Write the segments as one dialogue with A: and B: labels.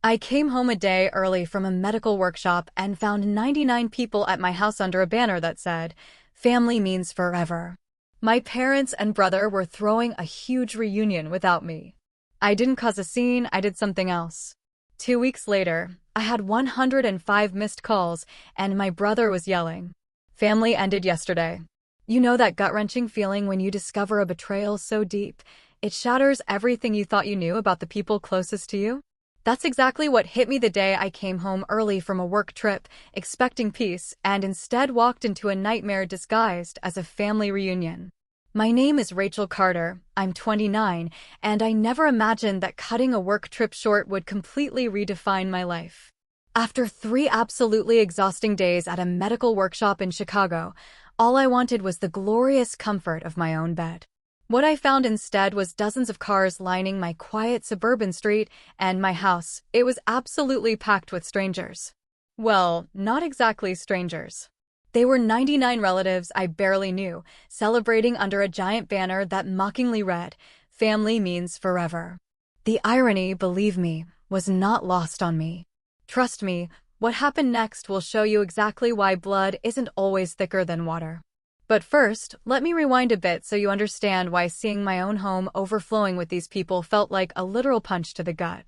A: I came home a day early from a medical workshop and found 99 people at my house under a banner that said, "Family means forever." My parents and brother were throwing a huge reunion without me. I didn't cause a scene, I did something else. 2 weeks later, I had 105 missed calls, and my brother was yelling, "Family ended yesterday." You know that gut-wrenching feeling when you discover a betrayal so deep, it shatters everything you thought you knew about the people closest to you? That's exactly what hit me the day I came home early from a work trip, expecting peace, and instead walked into a nightmare disguised as a family reunion. My name is Rachel Carter, I'm 29, and I never imagined that cutting a work trip short would completely redefine my life. After 3 absolutely exhausting days at a medical workshop in Chicago, all I wanted was the glorious comfort of my own bed. What I found instead was dozens of cars lining my quiet suburban street, and my house, it was absolutely packed with strangers. Well, not exactly strangers. They were 99 relatives I barely knew, celebrating under a giant banner that mockingly read, "Family means forever." The irony, believe me, was not lost on me. Trust me, what happened next will show you exactly why blood isn't always thicker than water. But first, let me rewind a bit so you understand why seeing my own home overflowing with these people felt like a literal punch to the gut.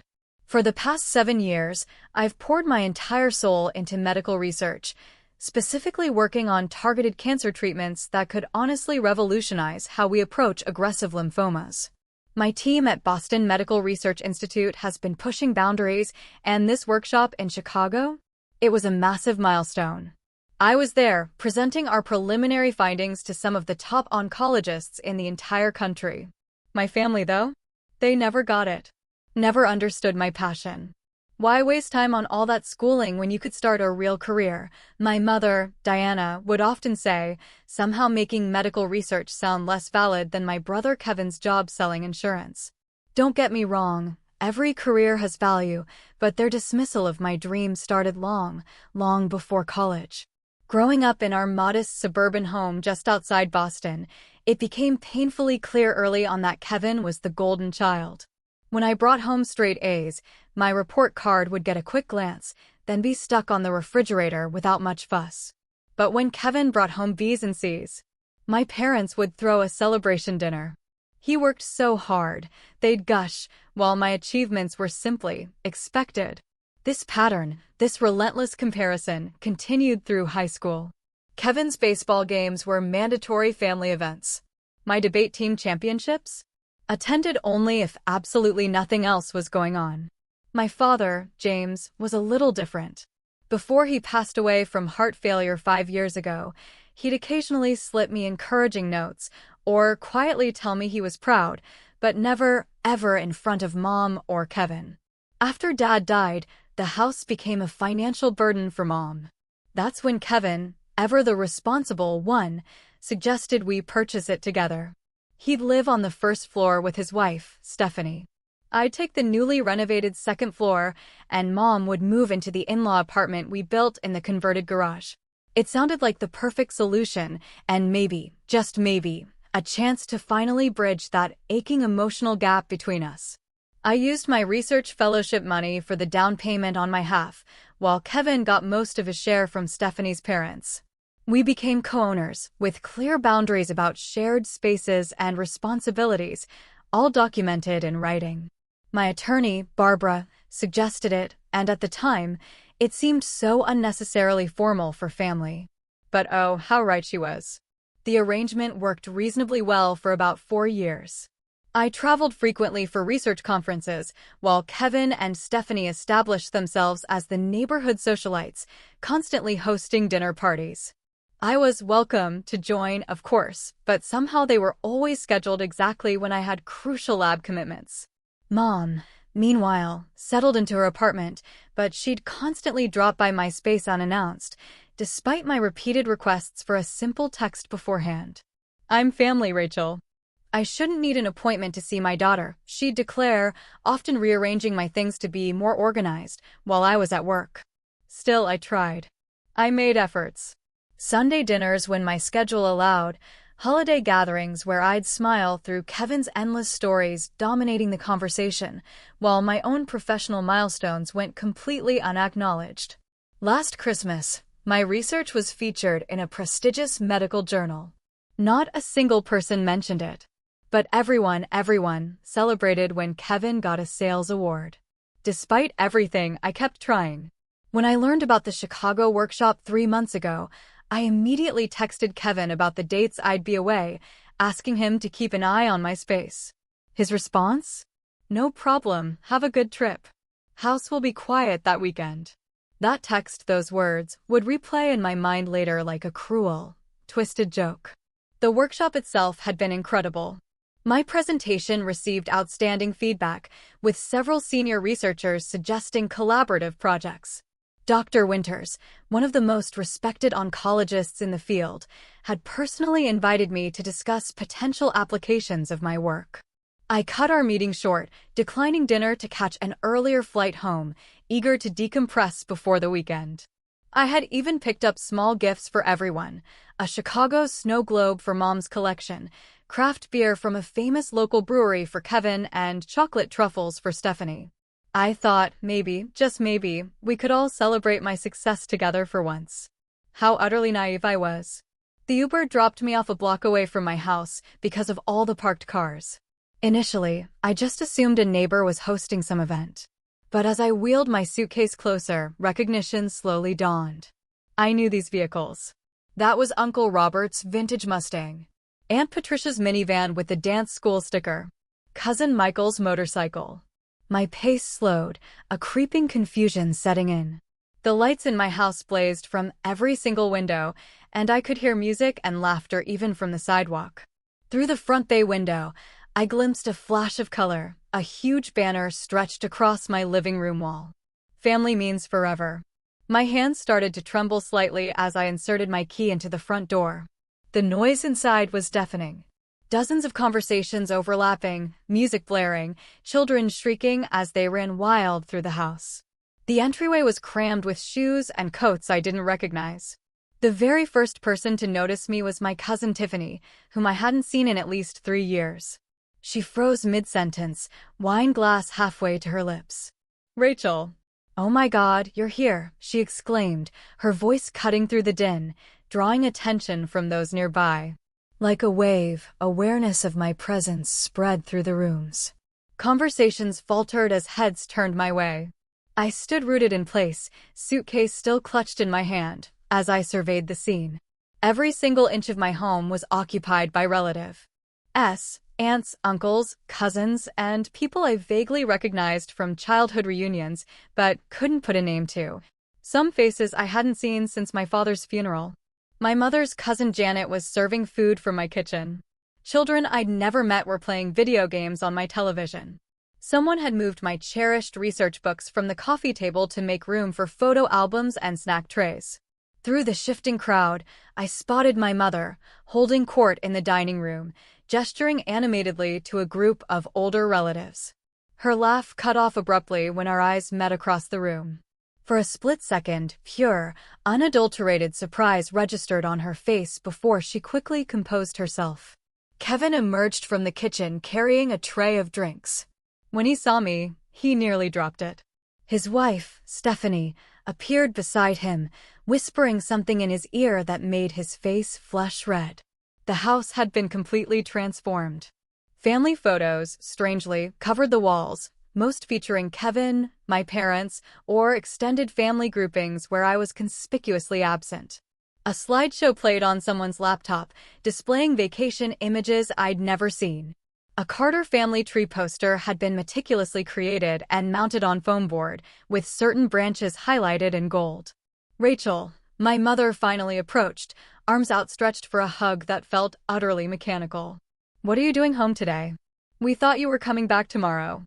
A: For the past 7 years, I've poured my entire soul into medical research, specifically working on targeted cancer treatments that could honestly revolutionize how we approach aggressive lymphomas. My team at Boston Medical Research Institute has been pushing boundaries, and this workshop in Chicago? It was a massive milestone. I was there, presenting our preliminary findings to some of the top oncologists in the entire country. My family, though? They never got it. Never understood my passion. Why waste time on all that schooling when you could start a real career? My mother, Diana, would often say, somehow making medical research sound less valid than my brother Kevin's job selling insurance. Don't get me wrong, every career has value, but their dismissal of my dream started long, long before college. Growing up in our modest suburban home just outside Boston, it became painfully clear early on that Kevin was the golden child. When I brought home straight A's, my report card would get a quick glance, then be stuck on the refrigerator without much fuss. But when Kevin brought home B's and C's, my parents would throw a celebration dinner. He worked so hard, they'd gush, while my achievements were simply expected. This pattern, this relentless comparison, continued through high school. Kevin's baseball games were mandatory family events. My debate team championships? Attended only if absolutely nothing else was going on. My father, James, was a little different. Before he passed away from heart failure 5 years ago, he'd occasionally slip me encouraging notes or quietly tell me he was proud, but never, ever in front of Mom or Kevin. After Dad died, the house became a financial burden for Mom. That's when Kevin, ever the responsible one, suggested we purchase it together. He'd live on the first floor with his wife, Stephanie. I'd take the newly renovated second floor, and Mom would move into the in-law apartment we built in the converted garage. It sounded like the perfect solution, and maybe, just maybe, a chance to finally bridge that aching emotional gap between us. I used my research fellowship money for the down payment on my half, while Kevin got most of his share from Stephanie's parents. We became co-owners, with clear boundaries about shared spaces and responsibilities, all documented in writing. My attorney, Barbara, suggested it, and at the time, it seemed so unnecessarily formal for family. But oh, how right she was. The arrangement worked reasonably well for about 4 years. I traveled frequently for research conferences, while Kevin and Stephanie established themselves as the neighborhood socialites, constantly hosting dinner parties. I was welcome to join, of course, but somehow they were always scheduled exactly when I had crucial lab commitments. Mom, meanwhile, settled into her apartment, but she'd constantly drop by my space unannounced, despite my repeated requests for a simple text beforehand. "I'm family, Rachel. I shouldn't need an appointment to see my daughter," she'd declare, often rearranging my things to be more organized while I was at work. Still, I tried. I made efforts. Sunday dinners when my schedule allowed, Holiday gatherings where I'd smile through Kevin's endless stories dominating the conversation, while my own professional milestones went completely unacknowledged. Last Christmas, my research was featured in a prestigious medical journal. Not a single person mentioned it. But everyone celebrated when Kevin got a sales award. Despite everything, I kept trying. When I learned about the Chicago workshop 3 months ago, I immediately texted Kevin about the dates I'd be away, asking him to keep an eye on my space. His response? No problem, have a good trip. House will be quiet that weekend. That text, those words, would replay in my mind later like a cruel, twisted joke. The workshop itself had been incredible. My presentation received outstanding feedback, with several senior researchers suggesting collaborative projects. Dr. Winters, one of the most respected oncologists in the field, had personally invited me to discuss potential applications of my work. I cut our meeting short, declining dinner to catch an earlier flight home, eager to decompress before the weekend. I had even picked up small gifts for everyone: a Chicago snow globe for Mom's collection, craft beer from a famous local brewery for Kevin, and chocolate truffles for Stephanie. I thought maybe, just maybe, we could all celebrate my success together for once. How utterly naive I was. The Uber dropped me off a block away from my house because of all the parked cars. Initially, I just assumed a neighbor was hosting some event. But as I wheeled my suitcase closer, recognition slowly dawned. I knew these vehicles. That was Uncle Robert's vintage Mustang, Aunt Patricia's minivan with the dance school sticker, Cousin Michael's motorcycle. My pace slowed, a creeping confusion setting in. The lights in my house blazed from every single window, and I could hear music and laughter even from the sidewalk. Through the front bay window, I glimpsed a flash of color, a huge banner stretched across my living room wall. Family means forever. My hands started to tremble slightly as I inserted my key into the front door. The noise inside was deafening. Dozens of conversations overlapping, music blaring, children shrieking as they ran wild through the house. The entryway was crammed with shoes and coats I didn't recognize. The very first person to notice me was my cousin Tiffany, whom I hadn't seen in at least 3 years. She froze mid-sentence, wine glass halfway to her lips. "Rachel." "Oh my God, you're here," she exclaimed, her voice cutting through the din, drawing attention from those nearby. Like a wave, awareness of my presence spread through the rooms. Conversations faltered as heads turned my way. I stood rooted in place, suitcase still clutched in my hand, as I surveyed the scene. Every single inch of my home was occupied by relatives. Aunts, uncles, cousins, and people I vaguely recognized from childhood reunions, but couldn't put a name to. Some faces I hadn't seen since my father's funeral. My mother's cousin Janet was serving food from my kitchen. Children I'd never met were playing video games on my television. Someone had moved my cherished research books from the coffee table to make room for photo albums and snack trays. Through the shifting crowd, I spotted my mother, holding court in the dining room, gesturing animatedly to a group of older relatives. Her laugh cut off abruptly when our eyes met across the room. For a split second, pure, unadulterated surprise registered on her face before she quickly composed herself. Kevin emerged from the kitchen carrying a tray of drinks. When he saw me, he nearly dropped it. His wife, Stephanie, appeared beside him, whispering something in his ear that made his face flush red. The house had been completely transformed. Family photos, strangely, covered the walls, most featuring Kevin, my parents, or extended family groupings where I was conspicuously absent. A slideshow played on someone's laptop, displaying vacation images I'd never seen. A Carter family tree poster had been meticulously created and mounted on foam board, with certain branches highlighted in gold. "Rachel," my mother finally approached, arms outstretched for a hug that felt utterly mechanical. "What are you doing home today? We thought you were coming back tomorrow."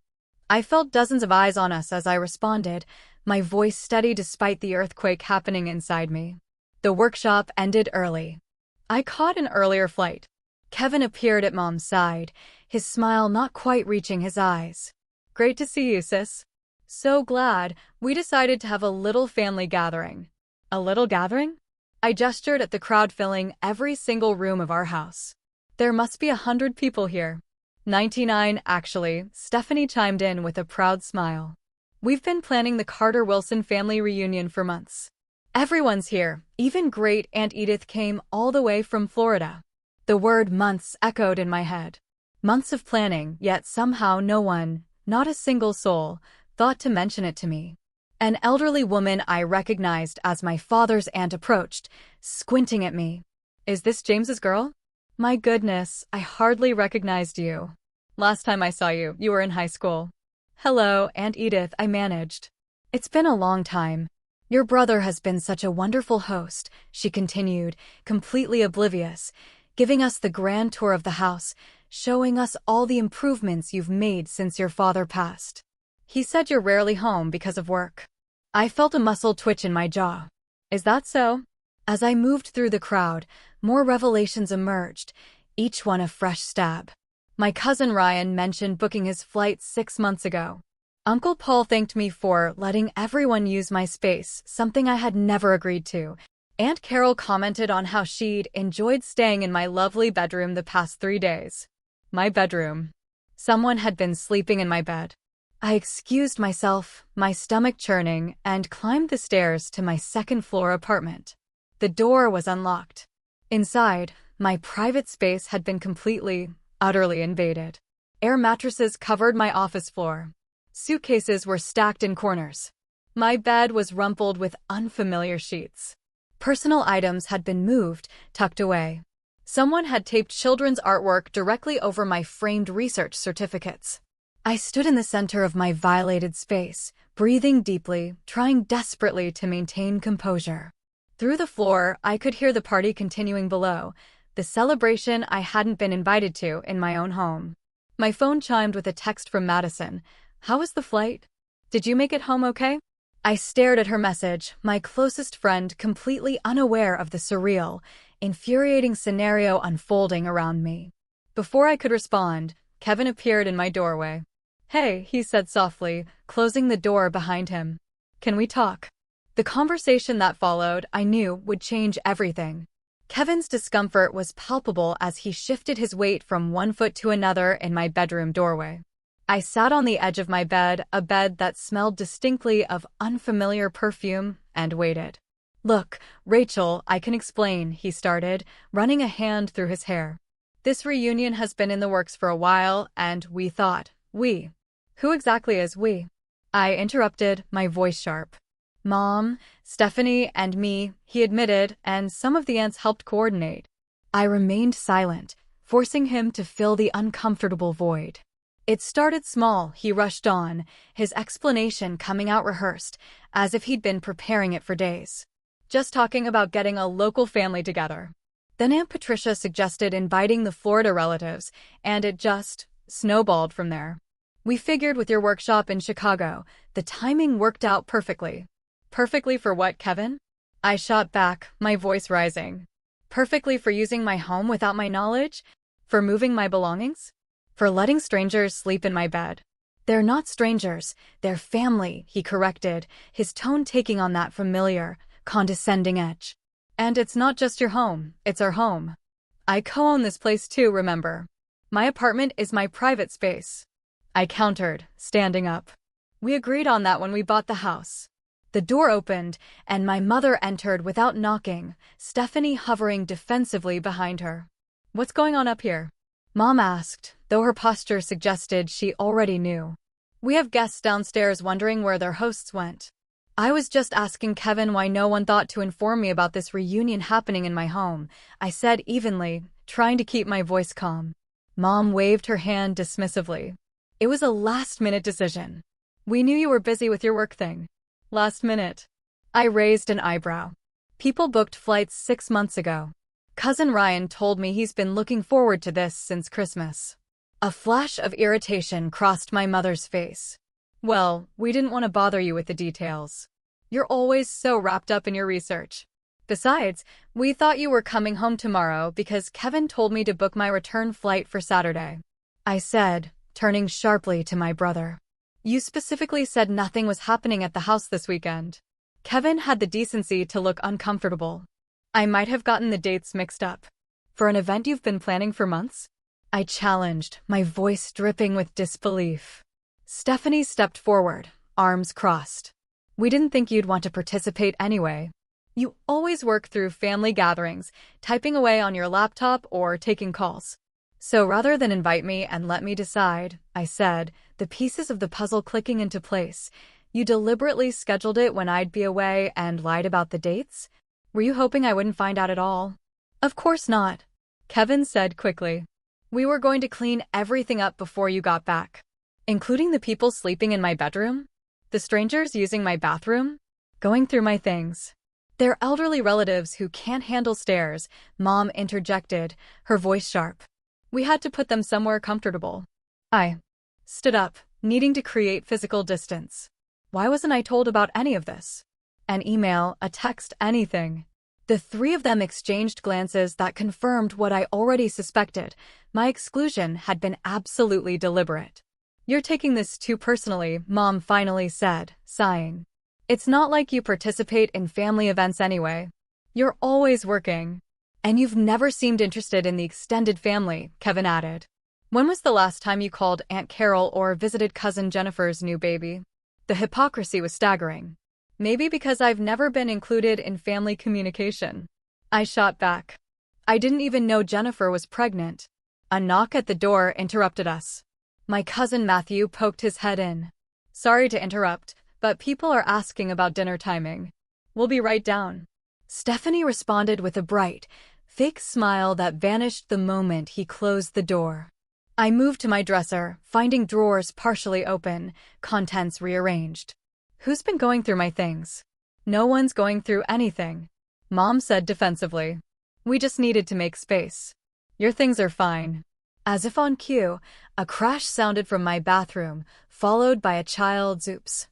A: I felt dozens of eyes on us as I responded, my voice steady despite the earthquake happening inside me. The workshop ended early. I caught an earlier flight. Kevin appeared at Mom's side, his smile not quite reaching his eyes. "Great to see you, sis. So glad. We decided to have a little family gathering." "A little gathering?" I gestured at the crowd filling every single room of our house. There must be 100 people here. 99, actually, Stephanie chimed in with a proud smile. We've been planning the Carter-Wilson family reunion for months. Everyone's here, even great Aunt Edith came all the way from Florida. The word months echoed in my head. Months of planning, yet somehow no one, not a single soul, thought to mention it to me. An elderly woman I recognized as my father's aunt approached, squinting at me. Is this James's girl? My goodness, I hardly recognized you. Last time I saw you, you were in high school. Hello, Aunt Edith, I managed. It's been a long time. Your brother has been such a wonderful host, she continued, completely oblivious, giving us the grand tour of the house, showing us all the improvements you've made since your father passed. He said you're rarely home because of work. I felt a muscle twitch in my jaw. Is that so? As I moved through the crowd, more revelations emerged, each one a fresh stab. My cousin Ryan mentioned booking his flight 6 months ago. Uncle Paul thanked me for letting everyone use my space, something I had never agreed to. Aunt Carol commented on how she'd enjoyed staying in my lovely bedroom the past 3 days. My bedroom. Someone had been sleeping in my bed. I excused myself, my stomach churning, and climbed the stairs to my second-floor apartment. The door was unlocked. Inside, my private space had been completely, utterly invaded. Air mattresses covered my office floor. Suitcases were stacked in corners. My bed was rumpled with unfamiliar sheets. Personal items had been moved, tucked away. Someone had taped children's artwork directly over my framed research certificates. I stood in the center of my violated space, breathing deeply, trying desperately to maintain composure. Through the floor, I could hear the party continuing below, the celebration I hadn't been invited to in my own home. My phone chimed with a text from Madison. How was the flight? Did you make it home okay? I stared at her message, my closest friend completely unaware of the surreal, infuriating scenario unfolding around me. Before I could respond, Kevin appeared in my doorway. Hey, he said softly, closing the door behind him. Can we talk? The conversation that followed, I knew, would change everything. Kevin's discomfort was palpable as he shifted his weight from one foot to another in my bedroom doorway. I sat on the edge of my bed, a bed that smelled distinctly of unfamiliar perfume, and waited. Look, Rachel, I can explain, he started, running a hand through his hair. This reunion has been in the works for a while, and we thought, we. Who exactly is we? I interrupted, my voice sharp. Mom, Stephanie, and me, he admitted, and some of the aunts helped coordinate. I remained silent, forcing him to fill the uncomfortable void. It started small, he rushed on, his explanation coming out rehearsed, as if he'd been preparing it for days. Just talking about getting a local family together. Then Aunt Patricia suggested inviting the Florida relatives, and it just snowballed from there. We figured with your workshop in Chicago, the timing worked out perfectly. Perfectly for what, Kevin? I shot back, my voice rising. Perfectly for using my home without my knowledge? For moving my belongings? For letting strangers sleep in my bed? They're not strangers, they're family, he corrected, his tone taking on that familiar, condescending edge. And it's not just your home, it's our home. I co-own this place too, remember. My apartment is my private space. I countered, standing up. We agreed on that when we bought the house. The door opened, and my mother entered without knocking, Stephanie hovering defensively behind her. What's going on up here? Mom asked, though her posture suggested she already knew. We have guests downstairs wondering where their hosts went. I was just asking Kevin why no one thought to inform me about this reunion happening in my home, I said evenly, trying to keep my voice calm. Mom waved her hand dismissively. It was a last-minute decision. We knew you were busy with your work thing. Last minute. I raised an eyebrow. People booked flights 6 months ago. Cousin Ryan told me he's been looking forward to this since Christmas. A flash of irritation crossed my mother's face. Well, we didn't want to bother you with the details. You're always so wrapped up in your research. Besides, we thought you were coming home tomorrow because Kevin told me to book my return flight for Saturday. I said, turning sharply to my brother. You specifically said nothing was happening at the house this weekend. Kevin had the decency to look uncomfortable. I might have gotten the dates mixed up. For an event you've been planning for months? I challenged, my voice dripping with disbelief. Stephanie stepped forward, arms crossed. We didn't think you'd want to participate anyway. You always work through family gatherings, typing away on your laptop or taking calls. So rather than invite me and let me decide, I said, the pieces of the puzzle clicking into place, you deliberately scheduled it when I'd be away and lied about the dates? Were you hoping I wouldn't find out at all? Of course not, Kevin said quickly. We were going to clean everything up before you got back. Including the people sleeping in my bedroom? The strangers using my bathroom? Going through my things. They're elderly relatives who can't handle stairs, Mom interjected, her voice sharp. We had to put them somewhere comfortable. I stood up, needing to create physical distance. Why wasn't I told about any of this? An email, a text, anything. The three of them exchanged glances that confirmed what I already suspected. My exclusion had been absolutely deliberate. You're taking this too personally, Mom finally said, sighing. It's not like you participate in family events anyway. You're always working. And you've never seemed interested in the extended family, Kevin added. When was the last time you called Aunt Carol or visited Cousin Jennifer's new baby? The hypocrisy was staggering. Maybe because I've never been included in family communication. I shot back. I didn't even know Jennifer was pregnant. A knock at the door interrupted us. My cousin Matthew poked his head in. Sorry to interrupt, but people are asking about dinner timing. We'll be right down. Stephanie responded with a bright, fake smile that vanished the moment he closed the door. I moved to my dresser, finding drawers partially open, contents rearranged. Who's been going through my things? No one's going through anything, Mom said defensively. We just needed to make space. Your things are fine. As if on cue, a crash sounded from my bathroom, followed by a child's oops.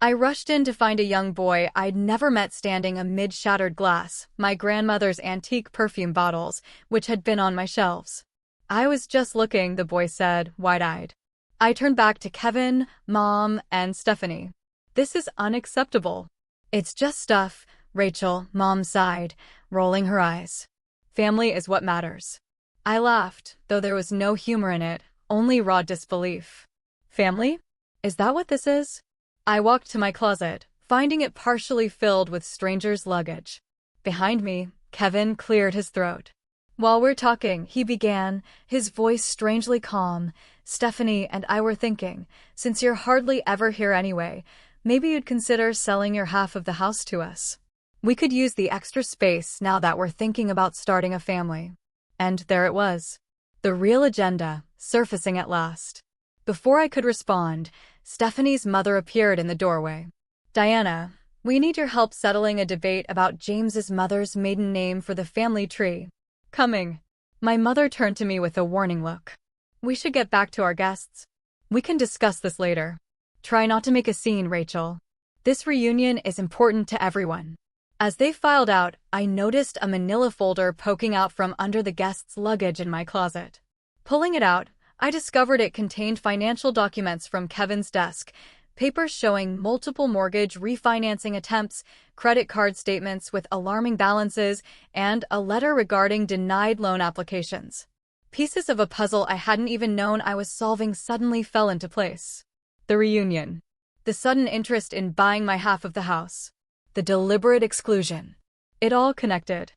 A: I rushed in to find a young boy I'd never met standing amid shattered glass, my grandmother's antique perfume bottles, which had been on my shelves. I was just looking, the boy said, wide-eyed. I turned back to Kevin, Mom, and Stephanie. This is unacceptable. It's just stuff, Rachel, Mom sighed, rolling her eyes. Family is what matters. I laughed, though there was no humor in it, only raw disbelief. Family? Is that what this is? I walked to my closet, finding it partially filled with strangers' luggage. Behind me, Kevin cleared his throat. While we're talking, he began, his voice strangely calm. Stephanie and I were thinking, since you're hardly ever here anyway, maybe you'd consider selling your half of the house to us. We could use the extra space now that we're thinking about starting a family. And there it was. The real agenda, surfacing at last. Before I could respond, Stephanie's mother appeared in the doorway. Diana, we need your help settling a debate about James's mother's maiden name for the family tree. Coming. My mother turned to me with a warning look. We should get back to our guests. We can discuss this later. Try not to make a scene, Rachel. This reunion is important to everyone. As they filed out, I noticed a manila folder poking out from under the guests' luggage in my closet. Pulling it out, I discovered it contained financial documents from Kevin's desk, papers showing multiple mortgage refinancing attempts, credit card statements with alarming balances, and a letter regarding denied loan applications. Pieces of a puzzle I hadn't even known I was solving suddenly fell into place. The reunion. The sudden interest in buying my half of the house. The deliberate exclusion. It all connected.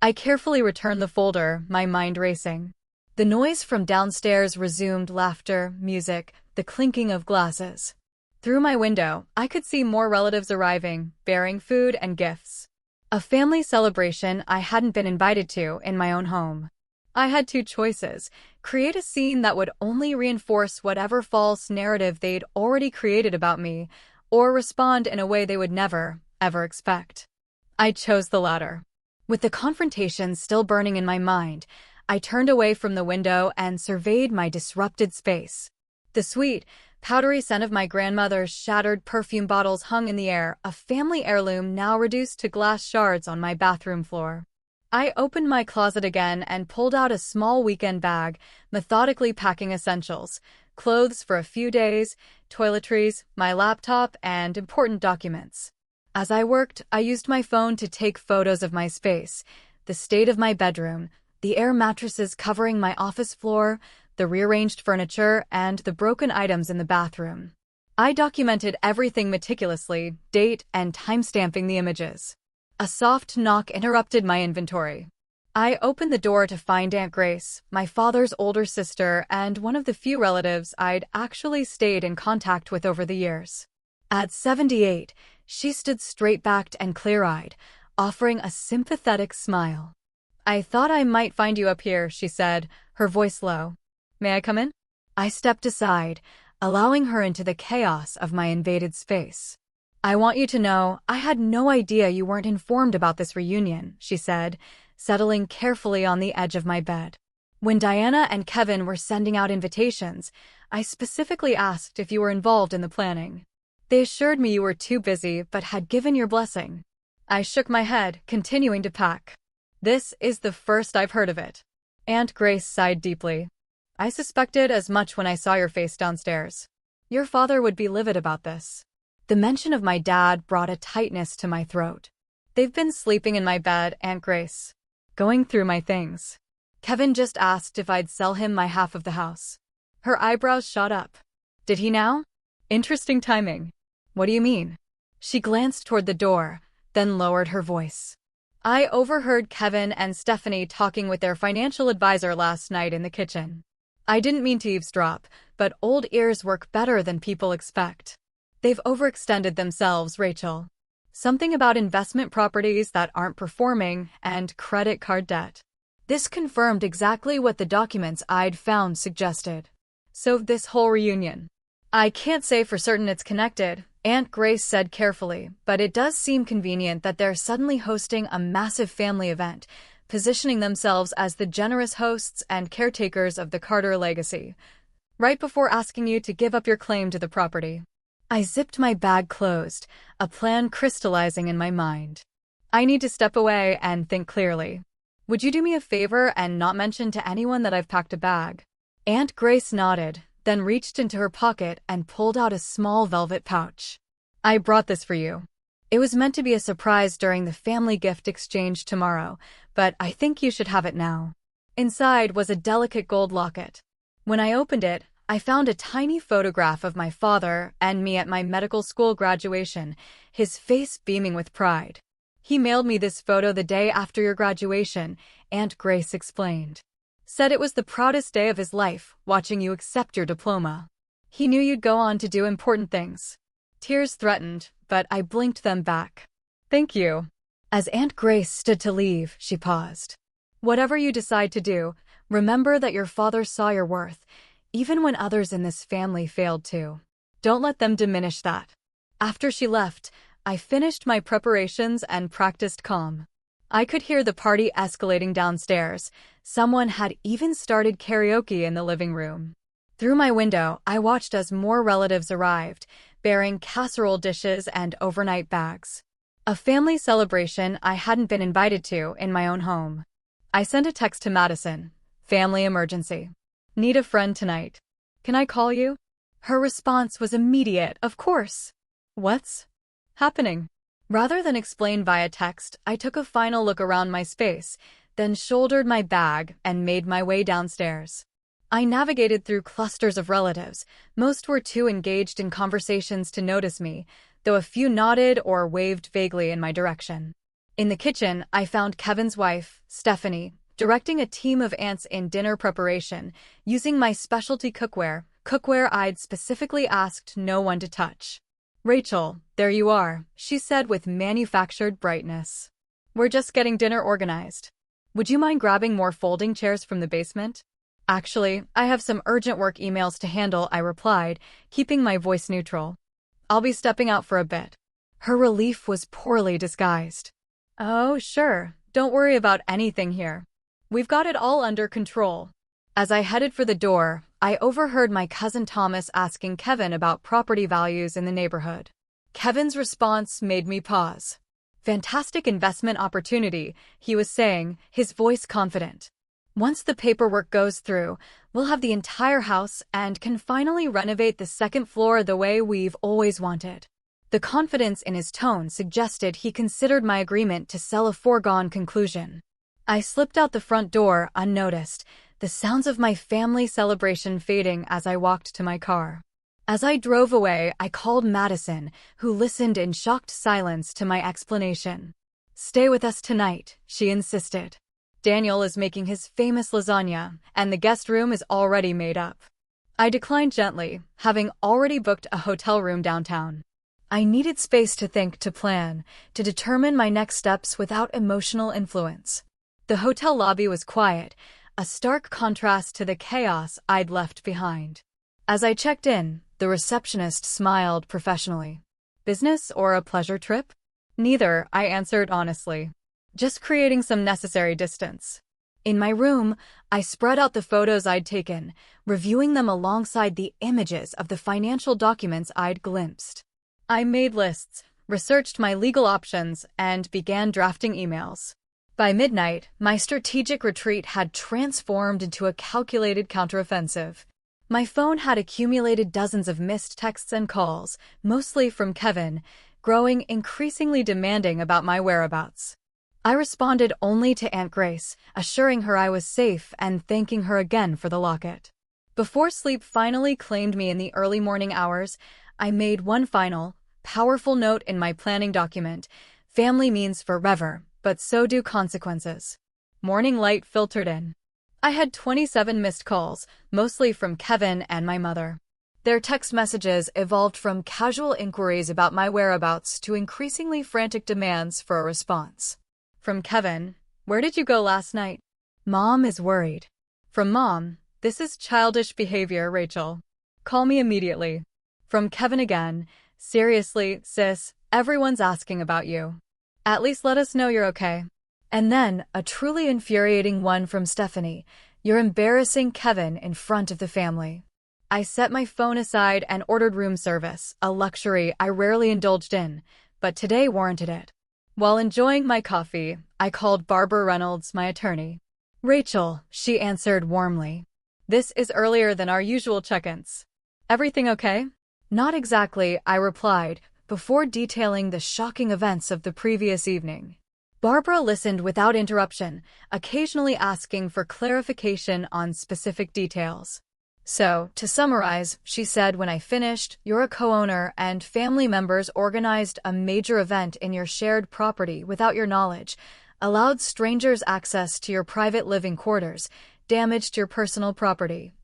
A: I carefully returned the folder, my mind racing. The noise from downstairs resumed, laughter, music, the clinking of glasses. Through my window, I could see more relatives arriving, bearing food and gifts. A family celebration I hadn't been invited to in my own home. I had two choices: create a scene that would only reinforce whatever false narrative they'd already created about me, or respond in a way they would never, ever expect. I chose the latter. With the confrontation still burning in my mind, I turned away from the window and surveyed my disrupted space. The sweet, powdery scent of my grandmother's shattered perfume bottles hung in the air, a family heirloom now reduced to glass shards on my bathroom floor. I opened my closet again and pulled out a small weekend bag, methodically packing essentials, clothes for a few days, toiletries, my laptop, and important documents. As I worked, I used my phone to take photos of my space, the state of my bedroom, the air mattresses covering my office floor, the rearranged furniture, and the broken items in the bathroom. I documented everything meticulously, date and timestamping the images. A soft knock interrupted my inventory. I opened the door to find Aunt Grace, my father's older sister, and one of the few relatives I'd actually stayed in contact with over the years. At 78, she stood straight-backed and clear-eyed, offering a sympathetic smile. "I thought I might find you up here," she said, her voice low. "May I come in?" I stepped aside, allowing her into the chaos of my invaded space. "I want you to know, I had no idea you weren't informed about this reunion," she said, settling carefully on the edge of my bed. "When Diana and Kevin were sending out invitations, I specifically asked if you were involved in the planning. They assured me you were too busy but had given your blessing." I shook my head, continuing to pack. "This is the first I've heard of it." Aunt Grace sighed deeply. "I suspected as much when I saw your face downstairs. Your father would be livid about this." The mention of my dad brought a tightness to my throat. "They've been sleeping in my bed, Aunt Grace. Going through my things. Kevin just asked if I'd sell him my half of the house." Her eyebrows shot up. "Did he now? Interesting timing." "What do you mean?" She glanced toward the door, then lowered her voice. "I overheard Kevin and Stephanie talking with their financial advisor last night in the kitchen. I didn't mean to eavesdrop, but old ears work better than people expect. They've overextended themselves, Rachel. Something about investment properties that aren't performing and credit card debt." This confirmed exactly what the documents I'd found suggested. "So this whole reunion. I can't say for certain it's connected," Aunt Grace said carefully, "but it does seem convenient that they're suddenly hosting a massive family event, positioning themselves as the generous hosts and caretakers of the Carter legacy, right before asking you to give up your claim to the property." I zipped my bag closed, a plan crystallizing in my mind. "I need to step away and think clearly. Would you do me a favor and not mention to anyone that I've packed a bag?" Aunt Grace nodded, then reached into her pocket and pulled out a small velvet pouch. "I brought this for you. It was meant to be a surprise during the family gift exchange tomorrow, but I think you should have it now." Inside was a delicate gold locket. When I opened it, I found a tiny photograph of my father and me at my medical school graduation, his face beaming with pride. "He mailed me this photo the day after your graduation," Aunt Grace explained. "Said it was the proudest day of his life, watching you accept your diploma. He knew you'd go on to do important things." Tears threatened, but I blinked them back. "Thank you." As Aunt Grace stood to leave, she paused. "Whatever you decide to do, remember that your father saw your worth, even when others in this family failed to. Don't let them diminish that." After she left, I finished my preparations and practiced calm. I could hear the party escalating downstairs. Someone had even started karaoke in the living room. Through my window, I watched as more relatives arrived, bearing casserole dishes and overnight bags. A family celebration I hadn't been invited to in my own home. I sent a text to Madison. "Family emergency. Need a friend tonight. Can I call you?" Her response was immediate, "Of course." "What's happening?" Rather than explain via text, I took a final look around my space, then shouldered my bag and made my way downstairs. I navigated through clusters of relatives. Most were too engaged in conversations to notice me, though a few nodded or waved vaguely in my direction. In the kitchen, I found Kevin's wife, Stephanie, directing a team of aunts in dinner preparation, using my specialty cookware I'd specifically asked no one to touch. "Rachel, there you are," she said with manufactured brightness. "We're just getting dinner organized. Would you mind grabbing more folding chairs from the basement?" "Actually, I have some urgent work emails to handle," I replied, keeping my voice neutral. "I'll be stepping out for a bit." Her relief was poorly disguised. "Oh, sure, don't worry about anything here. We've got it all under control." As I headed for the door, I overheard my cousin Thomas asking Kevin about property values in the neighborhood. Kevin's response made me pause. "Fantastic investment opportunity," he was saying, his voice confident. "Once the paperwork goes through, we'll have the entire house and can finally renovate the second floor the way we've always wanted." The confidence in his tone suggested he considered my agreement to sell a foregone conclusion. I slipped out the front door unnoticed, the sounds of my family celebration fading as I walked to my car. As I drove away, I called Madison, who listened in shocked silence to my explanation. "Stay with us tonight," she insisted. "Daniel is making his famous lasagna, and the guest room is already made up." I declined gently, having already booked a hotel room downtown. I needed space to think, to plan, to determine my next steps without emotional influence. The hotel lobby was quiet, a stark contrast to the chaos I'd left behind. As I checked in, the receptionist smiled professionally. "Business or a pleasure trip?" "Neither," I answered honestly. "Just creating some necessary distance." In my room, I spread out the photos I'd taken, reviewing them alongside the images of the financial documents I'd glimpsed. I made lists, researched my legal options, and began drafting emails. By midnight, my strategic retreat had transformed into a calculated counteroffensive. My phone had accumulated dozens of missed texts and calls, mostly from Kevin, growing increasingly demanding about my whereabouts. I responded only to Aunt Grace, assuring her I was safe and thanking her again for the locket. Before sleep finally claimed me in the early morning hours, I made one final, powerful note in my planning document: family means forever, but so do consequences. Morning light filtered in. I had 27 missed calls, mostly from Kevin and my mother. Their text messages evolved from casual inquiries about my whereabouts to increasingly frantic demands for a response. From Kevin, "Where did you go last night?" "Mom is worried." From Mom, "This is childish behavior, Rachel. Call me immediately." From Kevin again, "Seriously, sis, everyone's asking about you. At least let us know you're okay." And then, a truly infuriating one from Stephanie: "You're embarrassing Kevin in front of the family." I set my phone aside and ordered room service, a luxury I rarely indulged in, but today warranted it. While enjoying my coffee, I called Barbara Reynolds, my attorney. "Rachel," she answered warmly. "This is earlier than our usual check-ins. Everything okay?" "Not exactly," I replied, before detailing the shocking events of the previous evening. Barbara listened without interruption, occasionally asking for clarification on specific details. "So, to summarize," she said when I finished, "you're a co-owner and family members organized a major event in your shared property without your knowledge, allowed strangers access to your private living quarters, damaged your personal property,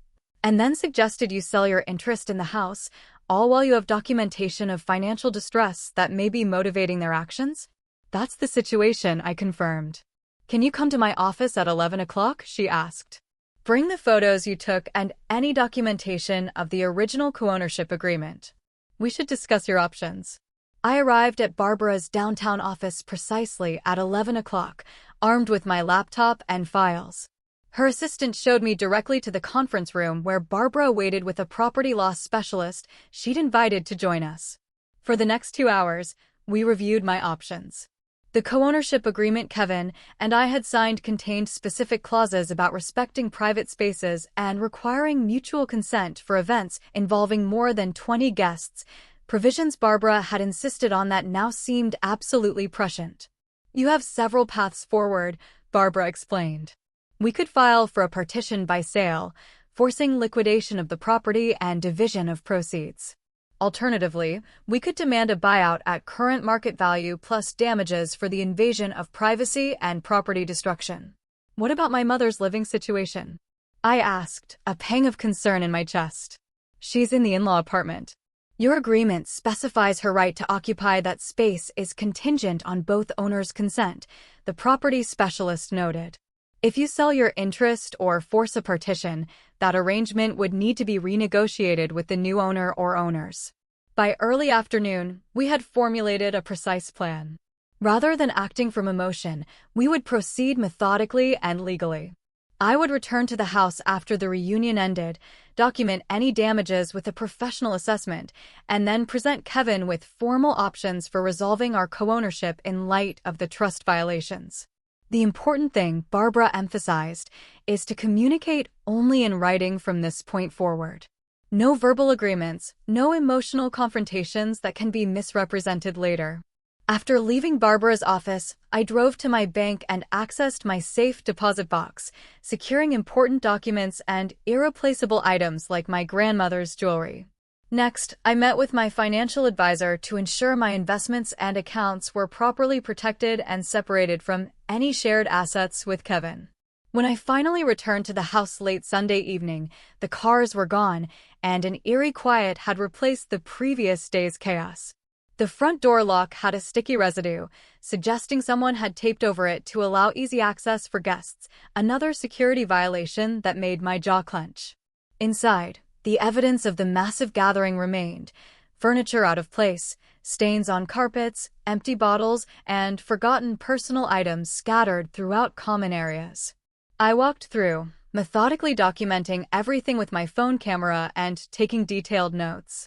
A: and then suggested you sell your interest in the house, all while you have documentation of financial distress that may be motivating their actions?" "That's the situation," I confirmed. "Can you come to my office at 11 o'clock?" she asked. "Bring the photos you took and any documentation of the original co-ownership agreement. We should discuss your options." I arrived at Barbara's downtown office precisely at 11 o'clock, armed with my laptop and files. Her assistant showed me directly to the conference room where Barbara waited with a property loss specialist she'd invited to join us. For the next 2 hours, we reviewed my options. The co-ownership agreement Kevin and I had signed contained specific clauses about respecting private spaces and requiring mutual consent for events involving more than 20 guests, provisions Barbara had insisted on that now seemed absolutely prescient. "You have several paths forward," Barbara explained. "We could file for a partition by sale, forcing liquidation of the property and division of proceeds. Alternatively, we could demand a buyout at current market value plus damages for the invasion of privacy and property destruction." "What about my mother's living situation?" I asked, a pang of concern in my chest. "She's in the in-law apartment." "Your agreement specifies her right to occupy that space is contingent on both owners' consent," the property specialist noted. "If you sell your interest or force a partition, that arrangement would need to be renegotiated with the new owner or owners." By early afternoon, we had formulated a precise plan. Rather than acting from emotion, we would proceed methodically and legally. I would return to the house after the reunion ended, document any damages with a professional assessment, and then present Kevin with formal options for resolving our co-ownership in light of the trust violations. The important thing, Barbara emphasized, is to communicate only in writing from this point forward. No verbal agreements, no emotional confrontations that can be misrepresented later. After leaving Barbara's office, I drove to my bank and accessed my safe deposit box, securing important documents and irreplaceable items like my grandmother's jewelry. Next, I met with my financial advisor to ensure my investments and accounts were properly protected and separated from any shared assets with Kevin. When I finally returned to the house late Sunday evening, the cars were gone, and an eerie quiet had replaced the previous day's chaos. The front door lock had a sticky residue, suggesting someone had taped over it to allow easy access for guests, another security violation that made my jaw clench. Inside, the evidence of the massive gathering remained: furniture out of place, stains on carpets, empty bottles, and forgotten personal items scattered throughout common areas. I walked through, methodically documenting everything with my phone camera and taking detailed notes.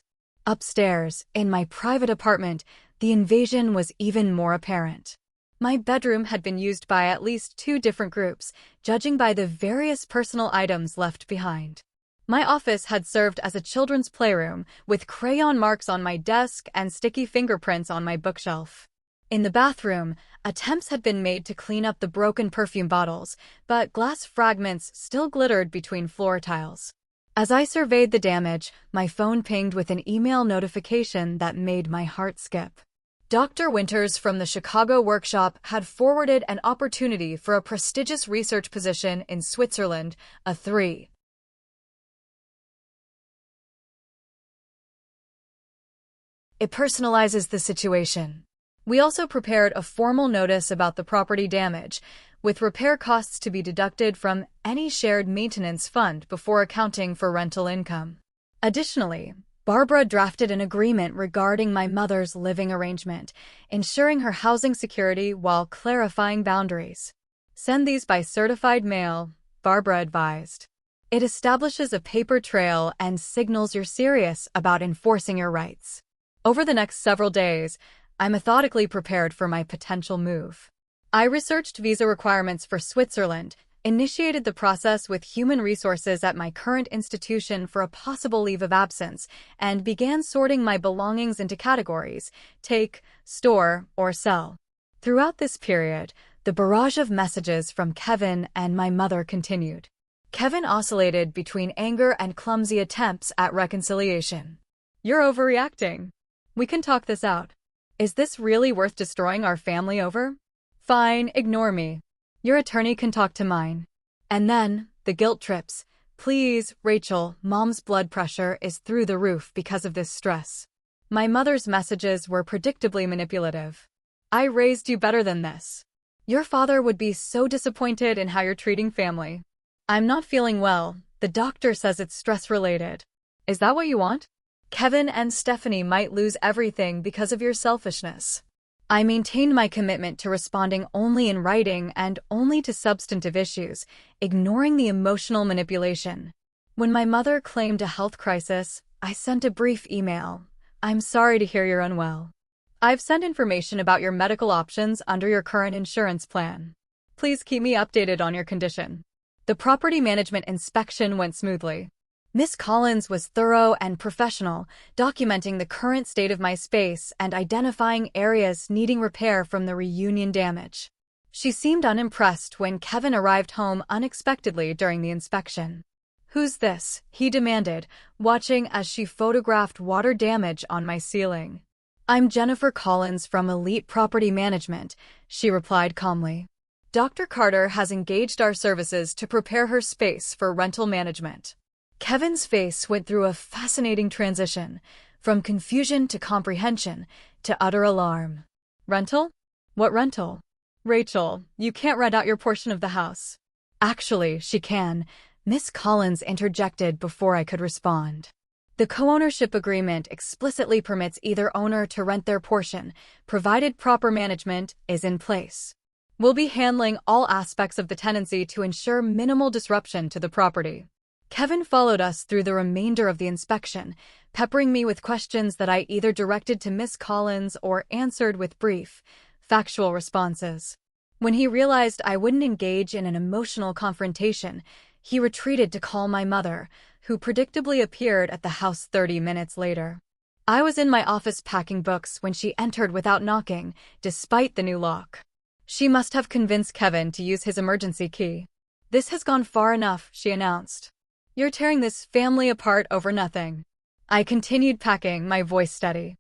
A: Upstairs, in my private apartment, the invasion was even more apparent. My bedroom had been used by at least 2 different groups, judging by the various personal items left behind. My office had served as a children's playroom, with crayon marks on my desk and sticky fingerprints on my bookshelf. In the bathroom, attempts had been made to clean up the broken perfume bottles, but glass fragments still glittered between floor tiles. As I surveyed the damage, my phone pinged with an email notification that made my heart skip. Dr. Winters from the Chicago workshop had forwarded an opportunity for a prestigious research position in Switzerland, a 3. It personalizes the situation. We also prepared a formal notice about the property damage, with repair costs to be deducted from any shared maintenance fund before accounting for rental income. Additionally, Barbara drafted an agreement regarding my mother's living arrangement, ensuring her housing security while clarifying boundaries. Send these by certified mail, Barbara advised. It establishes a paper trail and signals you're serious about enforcing your rights. Over the next several days, I methodically prepared for my potential move. I researched visa requirements for Switzerland, initiated the process with human resources at my current institution for a possible leave of absence, and began sorting my belongings into categories: take, store, or sell. Throughout this period, the barrage of messages from Kevin and my mother continued. Kevin oscillated between anger and clumsy attempts at reconciliation. "You're overreacting. We can talk this out. Is this really worth destroying our family over? Fine, ignore me. Your attorney can talk to mine." And then, the guilt trips. "Please, Rachel, Mom's blood pressure is through the roof because of this stress." My mother's messages were predictably manipulative. "I raised you better than this. Your father would be so disappointed in how you're treating family. I'm not feeling well. The doctor says it's stress-related. Is that what you want? Kevin and Stephanie might lose everything because of your selfishness." I maintained my commitment to responding only in writing and only to substantive issues, ignoring the emotional manipulation. When my mother claimed a health crisis, I sent a brief email. "I'm sorry to hear you're unwell. I've sent information about your medical options under your current insurance plan. Please keep me updated on your condition." The property management inspection went smoothly. Miss Collins was thorough and professional, documenting the current state of my space and identifying areas needing repair from the reunion damage. She seemed unimpressed when Kevin arrived home unexpectedly during the inspection. "Who's this?" he demanded, watching as she photographed water damage on my ceiling. "I'm Jennifer Collins from Elite Property Management," she replied calmly. "Dr. Carter has engaged our services to prepare her space for rental management." Kevin's face went through a fascinating transition, from confusion to comprehension to utter alarm. "Rental? What rental? Rachel, you can't rent out your portion of the house." "Actually, she can," Miss Collins interjected before I could respond. "The co-ownership agreement explicitly permits either owner to rent their portion, provided proper management is in place. We'll be handling all aspects of the tenancy to ensure minimal disruption to the property." Kevin followed us through the remainder of the inspection, peppering me with questions that I either directed to Miss Collins or answered with brief, factual responses. When he realized I wouldn't engage in an emotional confrontation, he retreated to call my mother, who predictably appeared at the house 30 minutes later. I was in my office packing books when she entered without knocking, despite the new lock. She must have convinced Kevin to use his emergency key. "This has gone far enough," she announced. "You're tearing this family apart over nothing." I continued packing, my voice steady.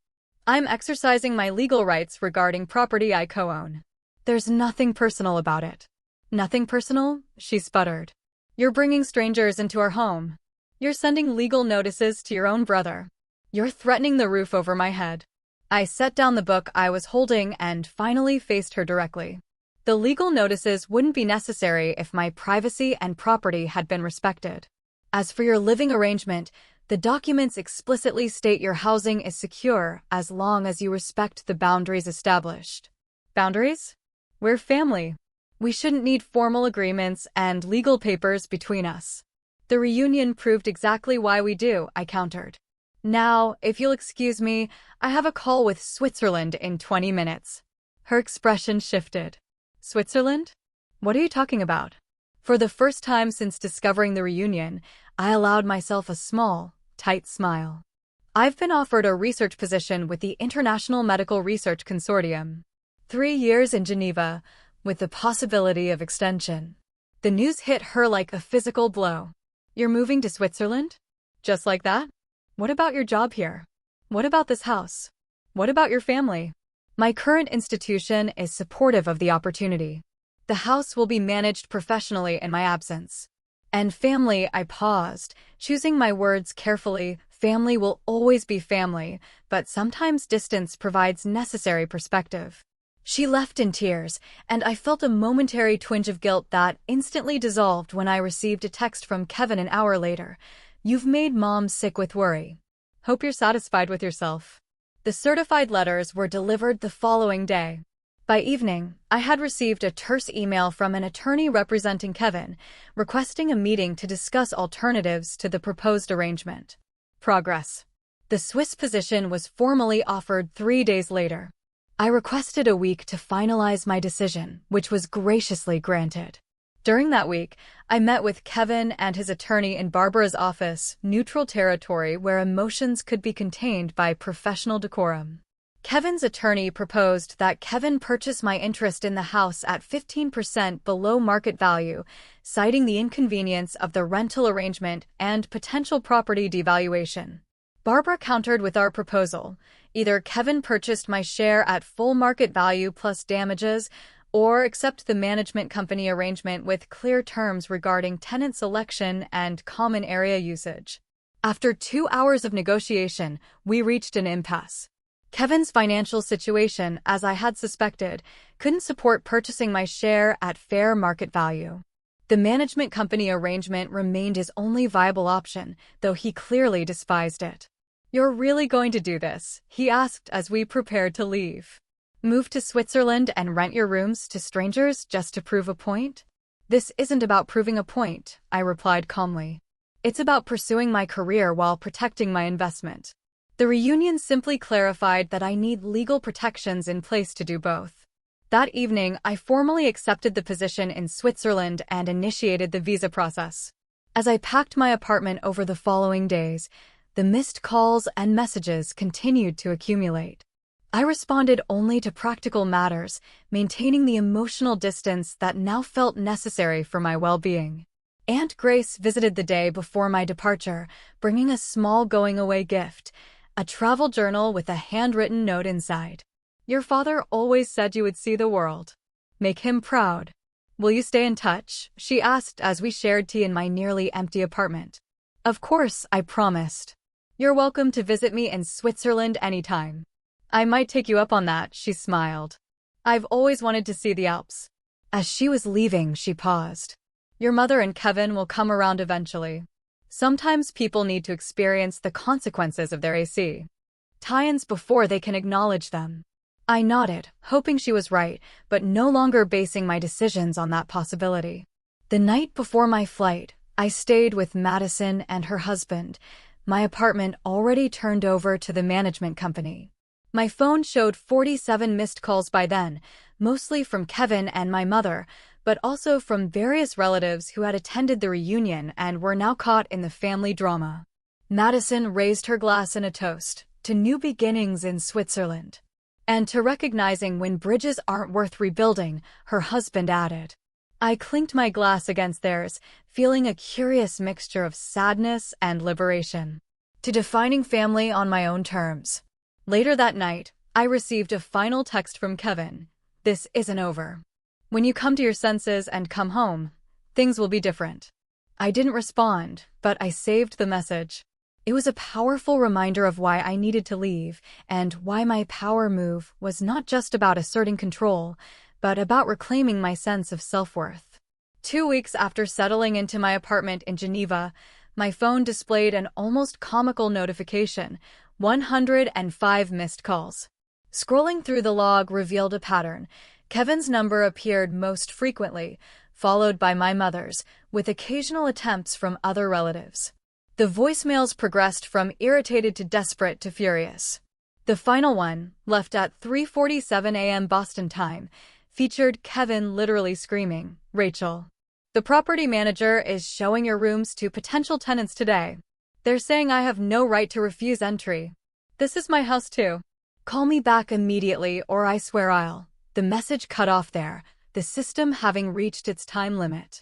A: "I'm exercising my legal rights regarding property I co-own. There's nothing personal about it." "Nothing personal?" she sputtered. "You're bringing strangers into our home. You're sending legal notices to your own brother. You're threatening the roof over my head." I set down the book I was holding and finally faced her directly. "The legal notices wouldn't be necessary if my privacy and property had been respected. As for your living arrangement, the documents explicitly state your housing is secure as long as you respect the boundaries established." "Boundaries? We're family. We shouldn't need formal agreements and legal papers between us." "The reunion proved exactly why we do," I countered. "Now, if you'll excuse me, I have a call with Switzerland in 20 minutes. Her expression shifted. "Switzerland? What are you talking about?" For the first time since discovering the reunion, I allowed myself a small, tight smile. "I've been offered a research position with the International Medical Research Consortium. 3 years in Geneva, with the possibility of extension." The news hit her like a physical blow. "You're moving to Switzerland? Just like that? What about your job here? What about this house? What about your family?" "My current institution is supportive of the opportunity. The house will be managed professionally in my absence. And family," I paused, choosing my words carefully. "Family will always be family, but sometimes distance provides necessary perspective." She left in tears, and I felt a momentary twinge of guilt that instantly dissolved when I received a text from Kevin an hour later. "You've made Mom sick with worry. Hope you're satisfied with yourself." The certified letters were delivered the following day. By evening, I had received a terse email from an attorney representing Kevin, requesting a meeting to discuss alternatives to the proposed arrangement. Progress. The Swiss position was formally offered 3 days later. I requested a week to finalize my decision, which was graciously granted. During that week, I met with Kevin and his attorney in Barbara's office, neutral territory where emotions could be contained by professional decorum. Kevin's attorney proposed that Kevin purchase my interest in the house at 15% below market value, citing the inconvenience of the rental arrangement and potential property devaluation. Barbara countered with our proposal. Either Kevin purchased my share at full market value plus damages, or accept the management company arrangement with clear terms regarding tenant selection and common area usage. After 2 hours of negotiation, we reached an impasse. Kevin's financial situation, as I had suspected, couldn't support purchasing my share at fair market value. The management company arrangement remained his only viable option, though he clearly despised it. "You're really going to do this?" he asked as we prepared to leave. "Move to Switzerland and rent your rooms to strangers just to prove a point?" "This isn't about proving a point," I replied calmly. "It's about pursuing my career while protecting my investment." The reunion simply clarified that I need legal protections in place to do both. That evening, I formally accepted the position in Switzerland and initiated the visa process. As I packed my apartment over the following days, the missed calls and messages continued to accumulate. I responded only to practical matters, maintaining the emotional distance that now felt necessary for my well-being. Aunt Grace visited the day before my departure, bringing a small going-away gift, a travel journal with a handwritten note inside. "Your father always said you would see the world. Make him proud. Will you stay in touch?" she asked as we shared tea in my nearly empty apartment. "Of course," I promised. "You're welcome to visit me in Switzerland anytime." "I might take you up on that," she smiled. "I've always wanted to see the Alps." As she was leaving, she paused. "Your mother and Kevin will come around eventually. Sometimes people need to experience the consequences of their tie-ins before they can acknowledge them." I nodded, hoping she was right, but no longer basing my decisions on that possibility. The night before my flight, I stayed with Madison and her husband, my apartment already turned over to the management company. My phone showed 47 missed calls by then, mostly from Kevin and my mother, but also from various relatives who had attended the reunion and were now caught in the family drama. Madison raised her glass in a toast, to new beginnings in Switzerland, and to recognizing when bridges aren't worth rebuilding, her husband added. I clinked my glass against theirs, feeling a curious mixture of sadness and liberation. To defining family on my own terms. Later that night, I received a final text from Kevin. This isn't over. When you come to your senses and come home, things will be different. I didn't respond, but I saved the message. It was a powerful reminder of why I needed to leave, and why my power move was not just about asserting control, but about reclaiming my sense of self-worth. 2 weeks after settling into my apartment in Geneva, my phone displayed an almost comical notification, 105 missed calls. Scrolling through the log revealed a pattern. Kevin's number appeared most frequently, followed by my mother's, with occasional attempts from other relatives. The voicemails progressed from irritated to desperate to furious. The final one, left at 3:47 a.m. Boston time, featured Kevin literally screaming, "Rachel, the property manager is showing your rooms to potential tenants today. They're saying I have no right to refuse entry. This is my house too. Call me back immediately or I swear I'll." The message cut off there, the system having reached its time limit.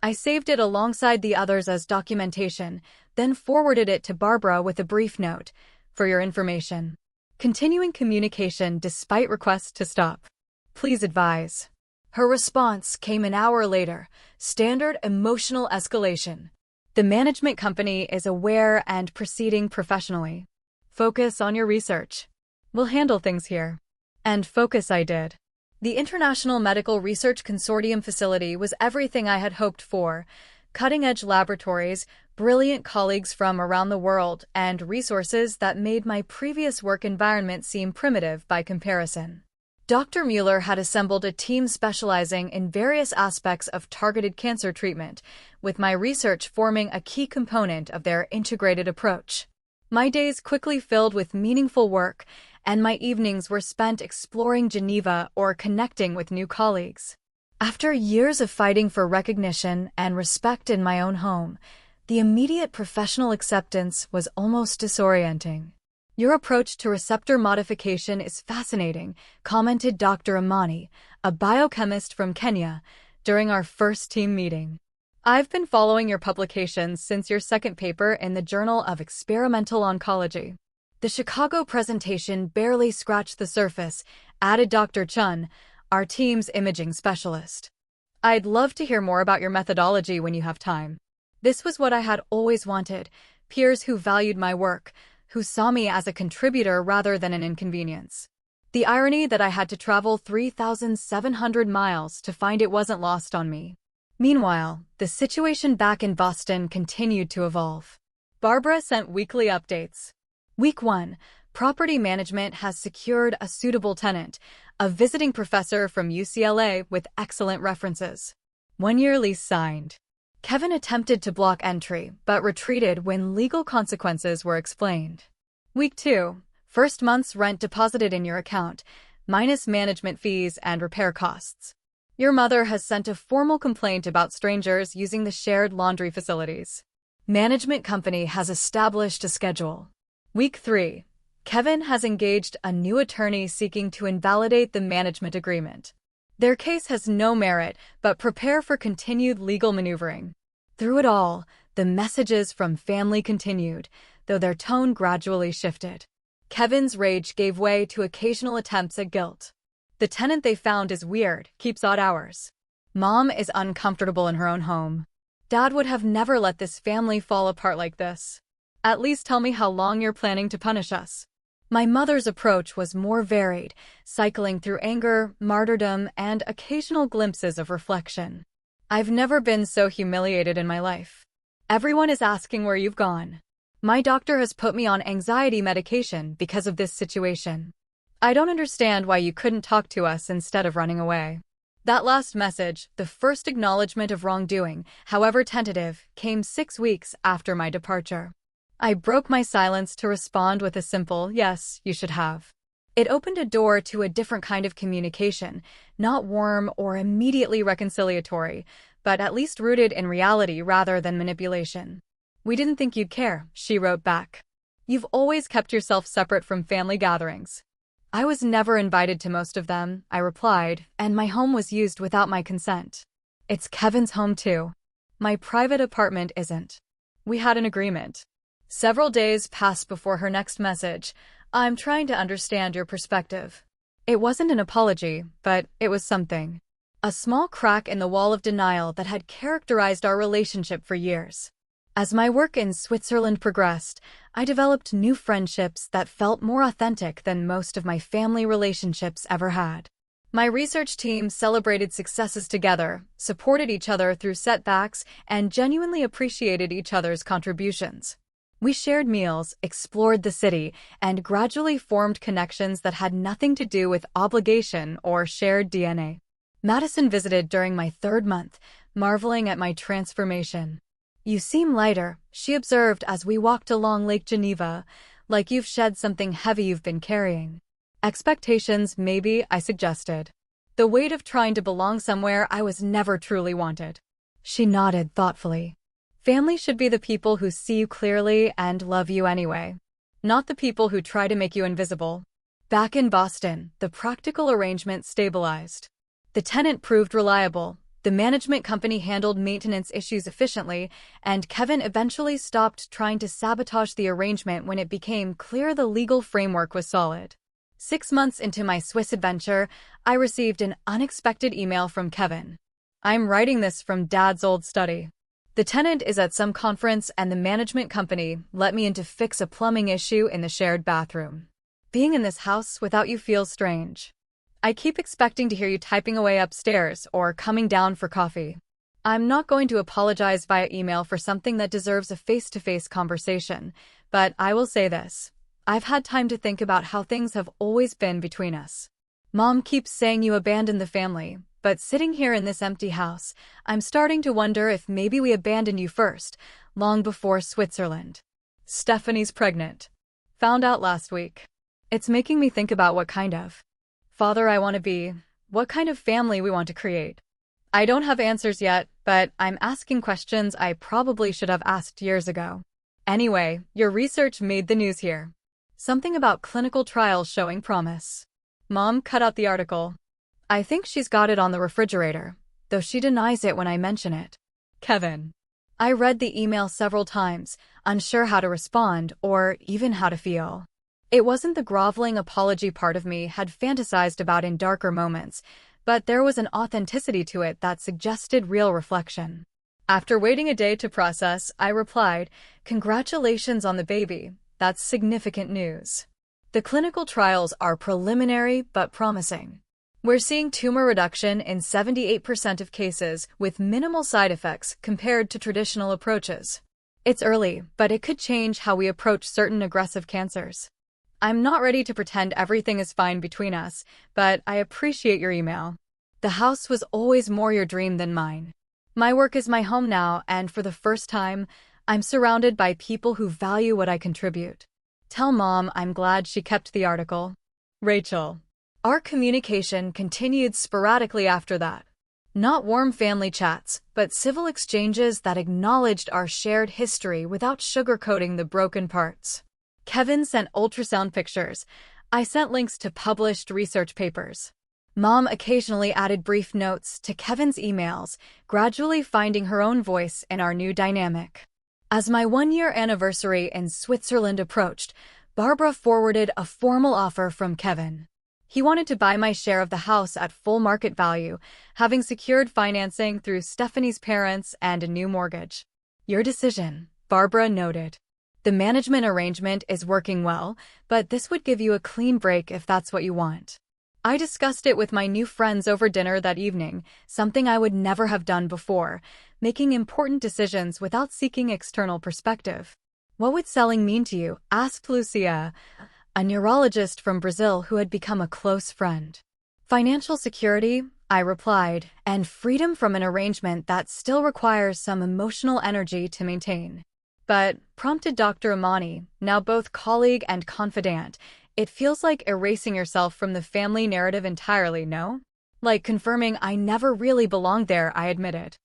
A: I saved it alongside the others as documentation, then forwarded it to Barbara with a brief note, "For your information. Continuing communication despite requests to stop. Please advise." Her response came an hour later, standard emotional escalation. "The management company is aware and proceeding professionally. Focus on your research. We'll handle things here." And focus I did. The International Medical Research Consortium facility was everything I had hoped for. Cutting-edge laboratories, brilliant colleagues from around the world, and resources that made my previous work environment seem primitive by comparison. Dr. Mueller had assembled a team specializing in various aspects of targeted cancer treatment, with my research forming a key component of their integrated approach. My days quickly filled with meaningful work, and my evenings were spent exploring Geneva or connecting with new colleagues. After years of fighting for recognition and respect in my own home, the immediate professional acceptance was almost disorienting. "Your approach to receptor modification is fascinating," commented Dr. Amani, a biochemist from Kenya, during our first team meeting. "I've been following your publications since your second paper in the Journal of Experimental Oncology." The Chicago presentation barely scratched the surface, added Dr. Chun, our team's imaging specialist. "I'd love to hear more about your methodology when you have time." This was what I had always wanted, peers who valued my work, who saw me as a contributor rather than an inconvenience. The irony that I had to travel 3,700 miles to find it wasn't lost on me. Meanwhile, the situation back in Boston continued to evolve. Barbara sent weekly updates. Week 1, property management has secured a suitable tenant, a visiting professor from UCLA with excellent references. 1-year lease signed. Kevin attempted to block entry, but retreated when legal consequences were explained. Week 2, first month's rent deposited in your account, minus management fees and repair costs. Your mother has sent a formal complaint about strangers using the shared laundry facilities. Management company has established a schedule. Week 3, Kevin has engaged a new attorney seeking to invalidate the management agreement. Their case has no merit, but prepare for continued legal maneuvering. Through it all, the messages from family continued, though their tone gradually shifted. Kevin's rage gave way to occasional attempts at guilt. "The tenant they found is weird, keeps odd hours. Mom is uncomfortable in her own home. Dad would have never let this family fall apart like this. At least tell me how long you're planning to punish us." My mother's approach was more varied, cycling through anger, martyrdom, and occasional glimpses of reflection. "I've never been so humiliated in my life. Everyone is asking where you've gone. My doctor has put me on anxiety medication because of this situation. I don't understand why you couldn't talk to us instead of running away." That last message, the first acknowledgement of wrongdoing, however tentative, came 6 weeks after my departure. I broke my silence to respond with a simple, "Yes, you should have." It opened a door to a different kind of communication, not warm or immediately reconciliatory, but at least rooted in reality rather than manipulation. "We didn't think you'd care," she wrote back. You've always kept yourself separate from family gatherings. I was never invited to most of them, I replied, and my home was used without my consent. It's Kevin's home too. My private apartment isn't. We had an agreement. Several days passed before her next message. I'm trying to understand your perspective. It wasn't an apology, but it was something. A small crack in the wall of denial that had characterized our relationship for years. As my work in Switzerland progressed, I developed new friendships that felt more authentic than most of my family relationships ever had. My research team celebrated successes together, supported each other through setbacks, and genuinely appreciated each other's contributions. We shared meals, explored the city, and gradually formed connections that had nothing to do with obligation or shared DNA. Madison visited during my 3rd month, marveling at my transformation. You seem lighter, she observed as we walked along Lake Geneva, like you've shed something heavy you've been carrying. Expectations, maybe, I suggested. The weight of trying to belong somewhere I was never truly wanted. She nodded thoughtfully. Family should be the people who see you clearly and love you anyway, not the people who try to make you invisible. Back in Boston, the practical arrangement stabilized. The tenant proved reliable. The management company handled maintenance issues efficiently, and Kevin eventually stopped trying to sabotage the arrangement when it became clear the legal framework was solid. 6 months into my Swiss adventure, I received an unexpected email from Kevin. I'm writing this from Dad's old study. The tenant is at some conference and the management company let me in to fix a plumbing issue in the shared bathroom. Being in this house without you feels strange. I keep expecting to hear you typing away upstairs or coming down for coffee. I'm not going to apologize via email for something that deserves a face-to-face conversation, but I will say this. I've had time to think about how things have always been between us. Mom keeps saying you abandoned the family, but sitting here in this empty house, I'm starting to wonder if maybe we abandoned you first, long before Switzerland. Stephanie's pregnant. Found out last week. It's making me think about what kind of father I want to be, what kind of family we want to create. I don't have answers yet, but I'm asking questions I probably should have asked years ago. Anyway, your research made the news here. Something about clinical trials showing promise. Mom cut out the article. I think she's got it on the refrigerator, though she denies it when I mention it. Kevin. I read the email several times, unsure how to respond or even how to feel. It wasn't the groveling apology part of me had fantasized about in darker moments, but there was an authenticity to it that suggested real reflection. After waiting a day to process, I replied, "Congratulations on the baby. That's significant news. The clinical trials are preliminary but promising. We're seeing tumor reduction in 78% of cases with minimal side effects compared to traditional approaches. It's early, but it could change how we approach certain aggressive cancers. I'm not ready to pretend everything is fine between us, but I appreciate your email. The house was always more your dream than mine. My work is my home now, and for the first time, I'm surrounded by people who value what I contribute. Tell Mom I'm glad she kept the article. Rachel." Our communication continued sporadically after that. Not warm family chats, but civil exchanges that acknowledged our shared history without sugarcoating the broken parts. Kevin sent ultrasound pictures. I sent links to published research papers. Mom occasionally added brief notes to Kevin's emails, gradually finding her own voice in our new dynamic. As my 1-year anniversary in Switzerland approached, Barbara forwarded a formal offer from Kevin. He wanted to buy my share of the house at full market value, having secured financing through Stephanie's parents and a new mortgage. Your decision, Barbara noted. The management arrangement is working well, but this would give you a clean break if that's what you want. I discussed it with my new friends over dinner that evening, something I would never have done before, making important decisions without seeking external perspective. What would selling mean to you? Asked Lucia, a neurologist from Brazil who had become a close friend. Financial security, I replied, and freedom from an arrangement that still requires some emotional energy to maintain. But, prompted Dr. Amani, now both colleague and confidant, it feels like erasing yourself from the family narrative entirely, no? Like confirming I never really belonged there, I admitted.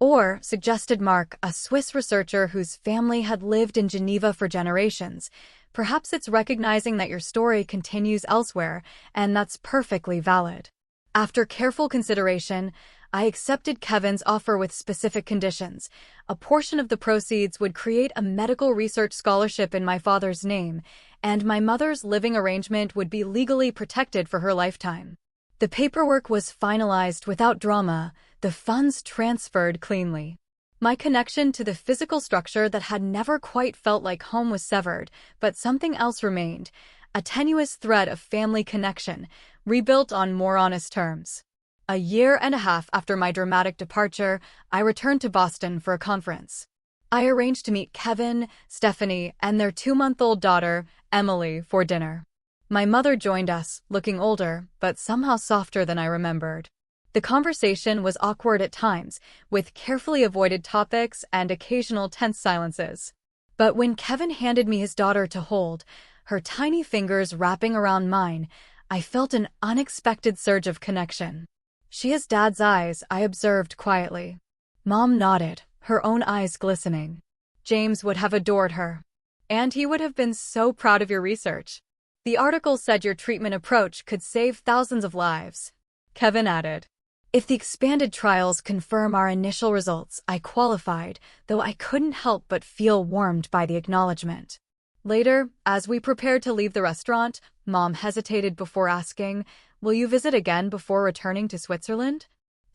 A: Or, suggested Mark, a Swiss researcher whose family had lived in Geneva for generations. Perhaps it's recognizing that your story continues elsewhere, and that's perfectly valid. After careful consideration, I accepted Kevin's offer with specific conditions. A portion of the proceeds would create a medical research scholarship in my father's name, and my mother's living arrangement would be legally protected for her lifetime. The paperwork was finalized without drama, the funds transferred cleanly. My connection to the physical structure that had never quite felt like home was severed, but something else remained, a tenuous thread of family connection, rebuilt on more honest terms. A year and a half after my dramatic departure, I returned to Boston for a conference. I arranged to meet Kevin, Stephanie, and their 2-month-old daughter, Emily, for dinner. My mother joined us, looking older, but somehow softer than I remembered. The conversation was awkward at times, with carefully avoided topics and occasional tense silences. But when Kevin handed me his daughter to hold, her tiny fingers wrapping around mine, I felt an unexpected surge of connection. "She has Dad's eyes," I observed quietly. Mom nodded, her own eyes glistening. "James would have adored her. And he would have been so proud of your research. The article said your treatment approach could save thousands of lives," Kevin added. If the expanded trials confirm our initial results, I qualified, though I couldn't help but feel warmed by the acknowledgement. Later, as we prepared to leave the restaurant, Mom hesitated before asking, "Will you visit again before returning to Switzerland?"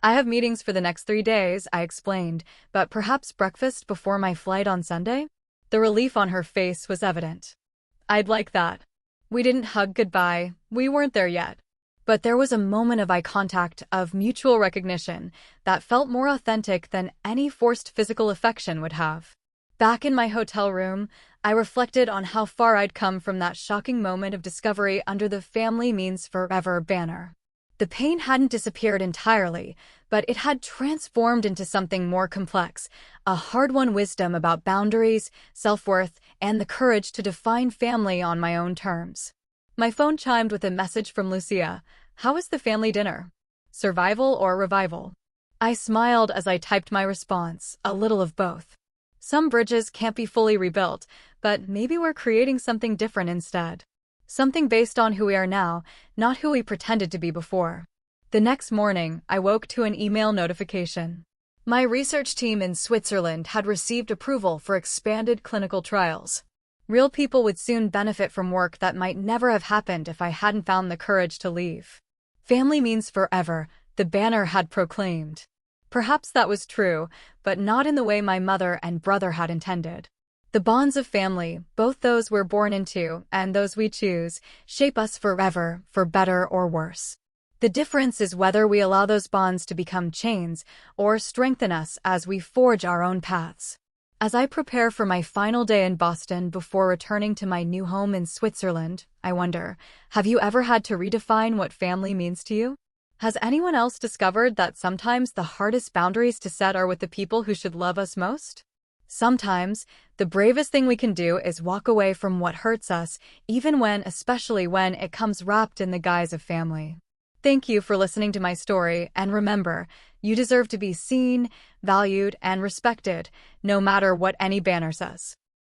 A: "I have meetings for the next 3 days," I explained, "but perhaps breakfast before my flight on Sunday?" The relief on her face was evident. "I'd like that." We didn't hug goodbye, we weren't there yet. But there was a moment of eye contact, of mutual recognition, that felt more authentic than any forced physical affection would have. Back in my hotel room, I reflected on how far I'd come from that shocking moment of discovery under the "Family Means Forever" banner. The pain hadn't disappeared entirely, but it had transformed into something more complex, a hard-won wisdom about boundaries, self-worth, and the courage to define family on my own terms. My phone chimed with a message from Lucia. "How was the family dinner? Survival or revival?" I smiled as I typed my response, a little of both. Some bridges can't be fully rebuilt, but maybe we're creating something different instead. Something based on who we are now, not who we pretended to be before. The next morning, I woke to an email notification. My research team in Switzerland had received approval for expanded clinical trials. Real people would soon benefit from work that might never have happened if I hadn't found the courage to leave. "Family means forever," the banner had proclaimed. Perhaps that was true, but not in the way my mother and brother had intended. The bonds of family, both those we're born into and those we choose, shape us forever, for better or worse. The difference is whether we allow those bonds to become chains or strengthen us as we forge our own paths. As I prepare for my final day in Boston before returning to my new home in Switzerland, I wonder, have you ever had to redefine what family means to you? Has anyone else discovered that sometimes the hardest boundaries to set are with the people who should love us most? Sometimes, the bravest thing we can do is walk away from what hurts us, especially when it comes wrapped in the guise of family. Thank you for listening to my story, and remember, you deserve to be seen, valued, and respected, no matter what any banner says.